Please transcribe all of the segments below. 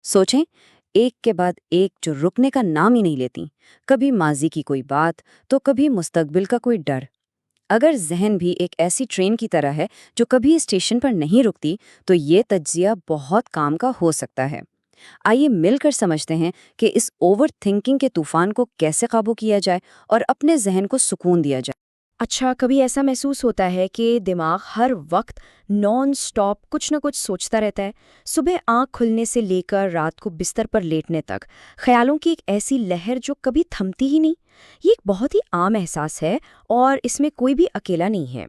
सोचें, एक के बाद एक जो रुकने का नाम ही नहीं लेती। कभी माजी की कोई बात, तो कभी मुस्तकबिल का कोई डर। अगर जहन भी एक ऐसी ट्रेन की तरह है जो कभी स्टेशन पर नहीं रुकती, तो ये तज्जिया बहुत काम का हो सकता है। आइए मिलकर समझते हैं कि इस ओवर थिंकिंग के तूफान को कैसे काबू किया जाए और अपने जहन को सुकून दिया जाए। अच्छा, कभी ऐसा महसूस होता है कि दिमाग हर वक्त नॉन स्टॉप कुछ न कुछ सोचता रहता है। सुबह आंख खुलने से लेकर रात को बिस्तर पर लेटने तक ख्यालों की एक ऐसी लहर जो कभी थमती ही नहीं। ये एक बहुत ही आम एहसास है और इसमें कोई भी अकेला नहीं है।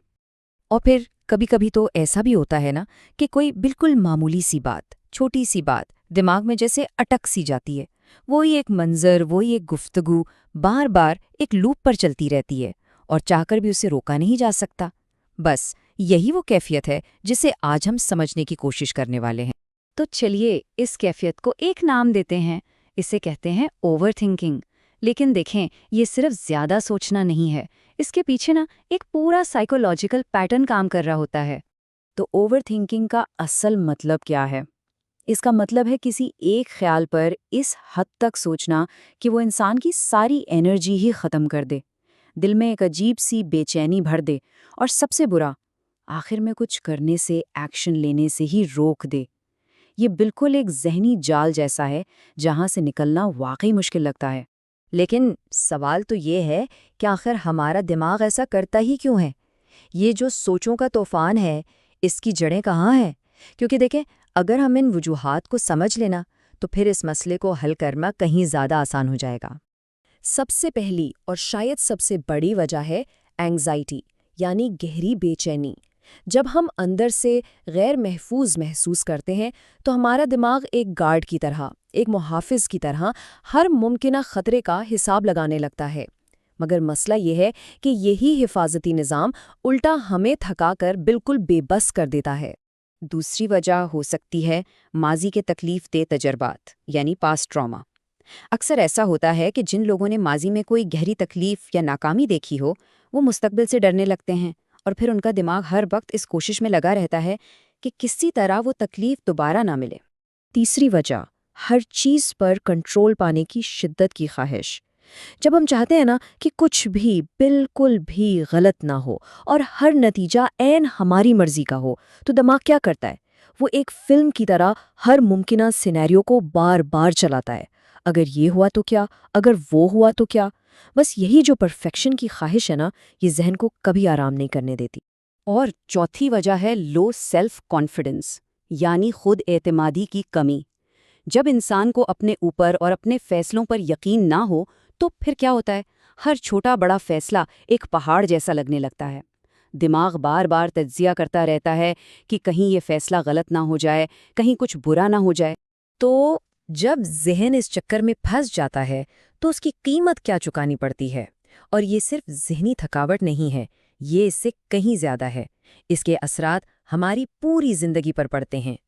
और फिर कभी कभी तो ऐसा भी होता है ना कि कोई बिल्कुल मामूली सी बात, छोटी सी बात दिमाग में जैसे अटक सी जाती है। वही एक मंजर, वही एक गुफ्तगू बार बार एक लूप पर चलती रहती है और चाहकर भी उसे रोका नहीं जा सकता। बस यही वो कैफियत है जिसे आज हम समझने की कोशिश करने वाले हैं। तो चलिए इस कैफियत को एक नाम देते हैं। इसे कहते हैं ओवर थिंकिंग। लेकिन देखें, ये सिर्फ ज्यादा सोचना नहीं है। इसके पीछे ना एक पूरा साइकोलॉजिकल पैटर्न काम कर रहा होता है। तो ओवर थिंकिंग का असल मतलब क्या है? इसका मतलब है किसी एक ख्याल पर इस हद तक सोचना कि वो इंसान की सारी एनर्जी ही खत्म कर दे, दिल में एक अजीब सी बेचैनी भर दे, और सबसे बुरा, आखिर में कुछ करने से, एक्शन लेने से ही रोक दे। ये बिल्कुल एक ज़हनी जाल जैसा है, जहाँ से निकलना वाकई मुश्किल लगता है। लेकिन सवाल तो ये है कि आखिर हमारा दिमाग ऐसा करता ही क्यों है? ये जो सोचों का तूफान है, इसकी जड़ें कहाँ हैं? क्योंकि देखें, अगर हम इन वजूहात को समझ लेना, तो फिर इस मसले को हल करना कहीं ज़्यादा आसान हो जाएगा। सबसे पहली और शायद सबसे बड़ी वजह है एंग्जाइटी, यानी गहरी बेचैनी। जब हम अंदर से गैर महफूज महसूस करते हैं तो हमारा दिमाग एक गार्ड की तरह, एक मुहाफिज की तरह हर मुमकिना खतरे का हिसाब लगाने लगता है। मगर मसला ये है कि यही हिफाजती निज़ाम उल्टा हमें थकाकर बिल्कुल बेबस कर देता है। दूसरी वजह हो सकती है माजी के तकलीफ दे तजर्बात, यानी पास्ट ट्रॉमा। अक्सर ऐसा होता है कि जिन लोगों ने माजी में कोई गहरी तकलीफ या नाकामी देखी हो, वो मुस्तकबिल से डरने लगते हैं, और फिर उनका दिमाग हर वक्त इस कोशिश में लगा रहता है कि किसी तरह वो तकलीफ दोबारा ना मिले। तीसरी वजह, हर चीज़ पर कंट्रोल पाने की शिद्दत की ख्वाहिश। जब हम चाहते हैं ना कि कुछ भी, बिल्कुल भी गलत ना हो और हर नतीजा ऐन हमारी मर्जी का हो, तो दिमाग क्या करता है? वो एक फिल्म की तरह हर मुमकिना सिनेरियो को बार बार चलाता है। अगर ये हुआ तो क्या, अगर वो हुआ तो क्या। बस यही जो परफेक्शन की ख्वाहिश है ना, ये जहन को कभी आराम नहीं करने देती। और चौथी वजह है लो सेल्फ कॉन्फिडेंस, यानी खुद एतमादी की कमी। जब इंसान को अपने ऊपर और अपने फैसलों पर यकीन ना हो, तो फिर क्या होता है? हर छोटा बड़ा फैसला एक पहाड़ जैसा लगने लगता है। दिमाग बार बार तज्जिया करता रहता है कि कहीं ये फैसला गलत ना हो जाए, कहीं कुछ बुरा ना हो जाए। तो जब ज़हन इस चक्कर में फंस जाता है, तो उसकी कीमत क्या चुकानी पड़ती है? और ये सिर्फ ज़हनी थकावट नहीं है, ये इससे कहीं ज़्यादा है। इसके असरात हमारी पूरी ज़िंदगी पर पड़ते हैं।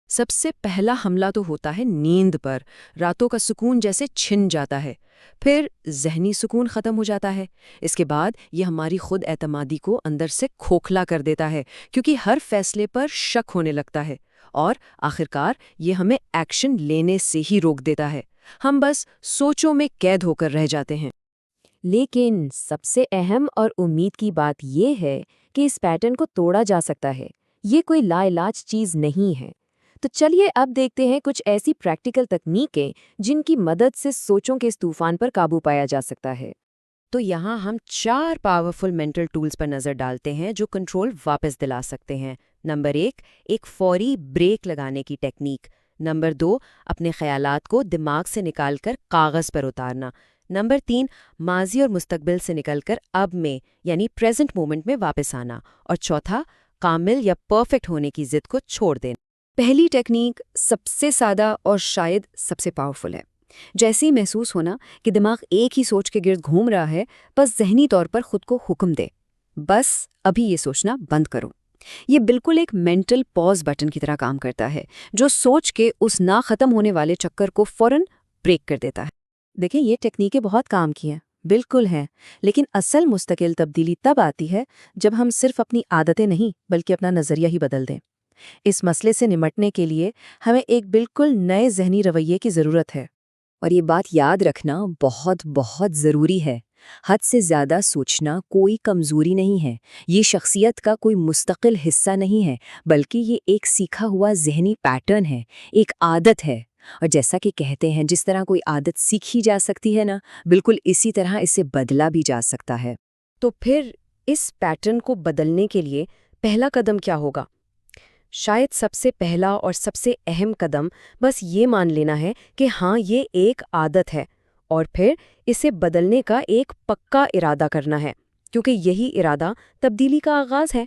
सबसे पहला हमला तो होता है नींद पर। रातों का सुकून जैसे छिन जाता है। फिर ज़हनी सुकून ख़त्म हो जाता है। इसके बाद ये हमारी खुद एतमादी को अंदर से खोखला कर देता है, क्योंकि हर फैसले पर शक होने लगता है। और आखिरकार ये हमें एक्शन लेने से ही रोक देता है। हम बस सोचों में कैद होकर रह जाते हैं। लेकिन सबसे अहम और उम्मीद की बात यह है कि इस पैटर्न को तोड़ा जा सकता है। ये कोई लाइलाज चीज़ नहीं है। तो चलिए अब देखते हैं कुछ ऐसी प्रैक्टिकल तकनीकें जिनकी मदद से सोचों के इस तूफान पर काबू पाया जा सकता है। तो यहाँ हम 4 पावरफुल मेंटल टूल्स पर नज़र डालते हैं जो कंट्रोल वापस दिला सकते हैं। नंबर 1, एक फौरी ब्रेक लगाने की टेक्निक। नंबर 2, अपने ख्यालात को दिमाग से निकालकर कागज़ पर उतारना। नंबर 3, माजी और मुस्तकबिल से निकलकर अब में यानी प्रेजेंट मोमेंट में वापस आना। और चौथा, कामिल या परफेक्ट होने की जिद को छोड़ देना। पहली टेक्निक सबसे सादा और शायद सबसे पावरफुल है। जैसे ही महसूस होना कि दिमाग एक ही सोच के गिर्द घूम रहा है, बस ज़हनी तौर पर खुद को हुक्म दे, बस अभी ये सोचना बंद करो। ये बिल्कुल एक मेंटल पॉज बटन की तरह काम करता है, जो सोच के उस ना ख़त्म होने वाले चक्कर को फ़ौरन ब्रेक कर देता है। देखिए, ये टेक्निकें बहुत काम की हैं, बिल्कुल हैं, लेकिन असल मुस्तकिल तब्दीली तब आती है जब हम सिर्फ अपनी आदतें नहीं बल्कि अपना नज़रिया ही बदल दें। اس مسئلے سے نمٹنے کے لیے ہمیں ایک بالکل نئے ذہنی رویے کی ضرورت ہے۔ اور یہ بات یاد رکھنا بہت بہت ضروری ہے۔ حد سے زیادہ سوچنا کوئی کمزوری نہیں ہے، یہ شخصیت کا کوئی مستقل حصہ نہیں ہے، بلکہ یہ ایک سیکھا ہوا ذہنی پیٹرن ہے، ایک عادت ہے۔ اور جیسا کہ کہتے ہیں جس طرح کوئی عادت سیکھی جا سکتی ہے نا، بالکل اسی طرح اسے بدلا بھی جا سکتا ہے۔ تو پھر اس پیٹرن کو بدلنے کے لیے پہلا قدم کیا ہوگا؟ شاید سب سے پہلا اور سب سے اہم قدم بس یہ مان لینا ہے کہ ہاں یہ ایک عادت ہے، اور پھر اسے بدلنے کا ایک پکا ارادہ کرنا ہے، کیونکہ یہی ارادہ تبدیلی کا آغاز ہے۔